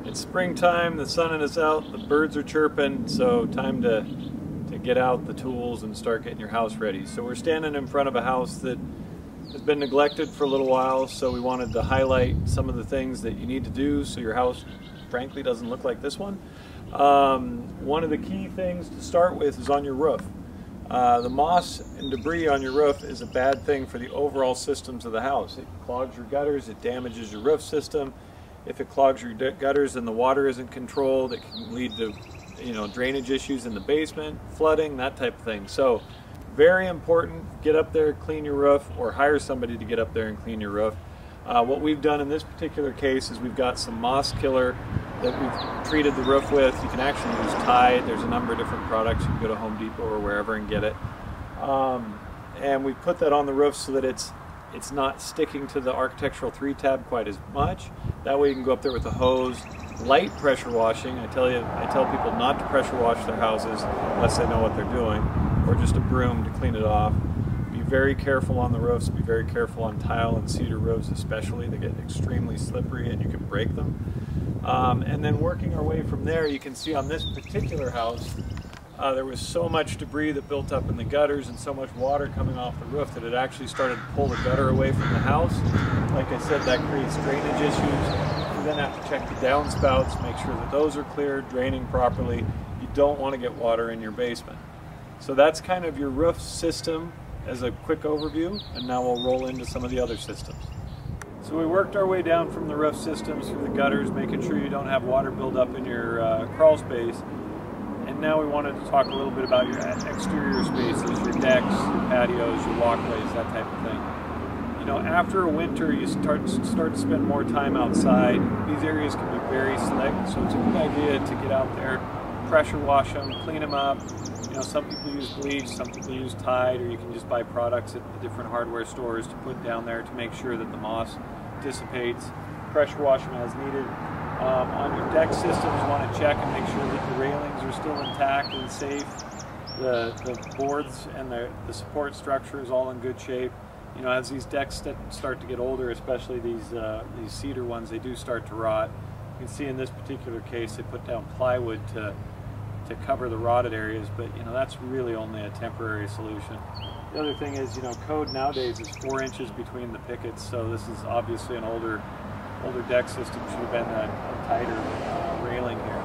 It's springtime, the sun is out, the birds are chirping, so time to get out the tools and start getting your house ready. So we're standing in front of a house that has been neglected for a little while, so we wanted to highlight some of the things that you need to do so your house frankly doesn't look like this one. One of the key things to start with is on your roof. The moss and debris on your roof is a bad thing for the overall systems of the house. It clogs your gutters, it damages your roof system. If it clogs your gutters and the water isn't controlled, it can lead to drainage issues in the basement, flooding, that type of thing. So very important, get up there, clean your roof, or hire somebody to get up there and clean your roof. What we've done in this particular case is we've got some moss killer that we've treated the roof with. You can actually use Tide. There's a number of different products. You can go to Home Depot or wherever and get it. And we put that on the roof so that it's not sticking to the architectural 3-tab quite as much. That way you can go up there with a hose. Light pressure washing. I tell people not to pressure wash their houses unless they know what they're doing, or just a broom to clean it off. Be very careful on the roofs. Be very careful on tile and cedar roofs especially. They get extremely slippery and you can break them. And then working our way from there, you can see on this particular house, there was so much debris that built up in the gutters and so much water coming off the roof that it actually started to pull the gutter away from the house. Like I said, that creates drainage issues. You then have to check the downspouts, make sure that those are clear, draining properly. You don't want to get water in your basement. So that's kind of your roof system as a quick overview, and now we'll roll into some of the other systems. So we worked our way down from the roof systems through the gutters, making sure you don't have water build up in your crawl space. And now we wanted to talk a little bit about your exterior spaces, your decks, your patios, your walkways, that type of thing. After a winter, you start to spend more time outside. These areas can be very slick, so it's a good idea to get out there, pressure wash them, clean them up. Some people use bleach, some people use Tide, or you can just buy products at the different hardware stores to put down there to make sure that the moss dissipates. Pressure wash them as needed. On your deck systems, you want to check and make sure that the railings are still intact and safe. The boards and the support structure is all in good shape. As these decks start to get older, especially these cedar ones, they do start to rot. You can see in this particular case, they put down plywood to cover the rotted areas, but that's really only a temporary solution. The other thing is, code nowadays is 4 inches between the pickets, so this is obviously an older deck system. Should have been a tighter railing here.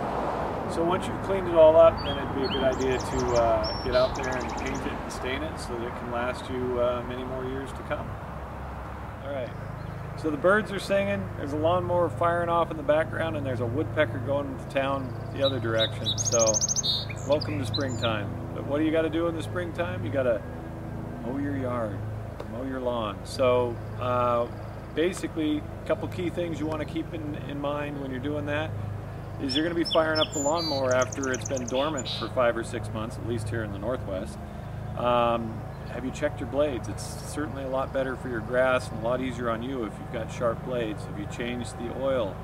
So once you've cleaned it all up, then it'd be a good idea to get out there and paint it and stain it so that it can last you many more years to come. All right. So the birds are singing, there's a lawnmower firing off in the background, and there's a woodpecker going to town the other direction. So welcome to springtime. But what do you got to do in the springtime? You got to mow your yard, mow your lawn. So basically, a couple key things you want to keep in mind when you're doing that is you're going to be firing up the lawnmower after it's been dormant for 5 or 6 months, at least here in the Northwest. Have you checked your blades? It's certainly a lot better for your grass and a lot easier on you if you've got sharp blades. Have you changed the oil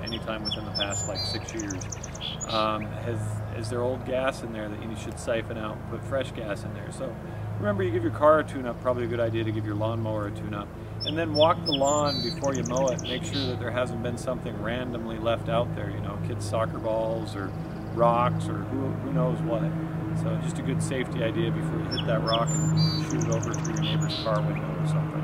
anytime within the past 6 years? Is there old gas in there that you should siphon out and put fresh gas in there? So remember, you give your car a tune-up, probably a good idea to give your lawnmower a tune-up. And then walk the lawn before you mow it. Make sure that there hasn't been something randomly left out there, kids' soccer balls or rocks or who knows what. So just a good safety idea before you hit that rock and shoot it over through your neighbor's car window or something.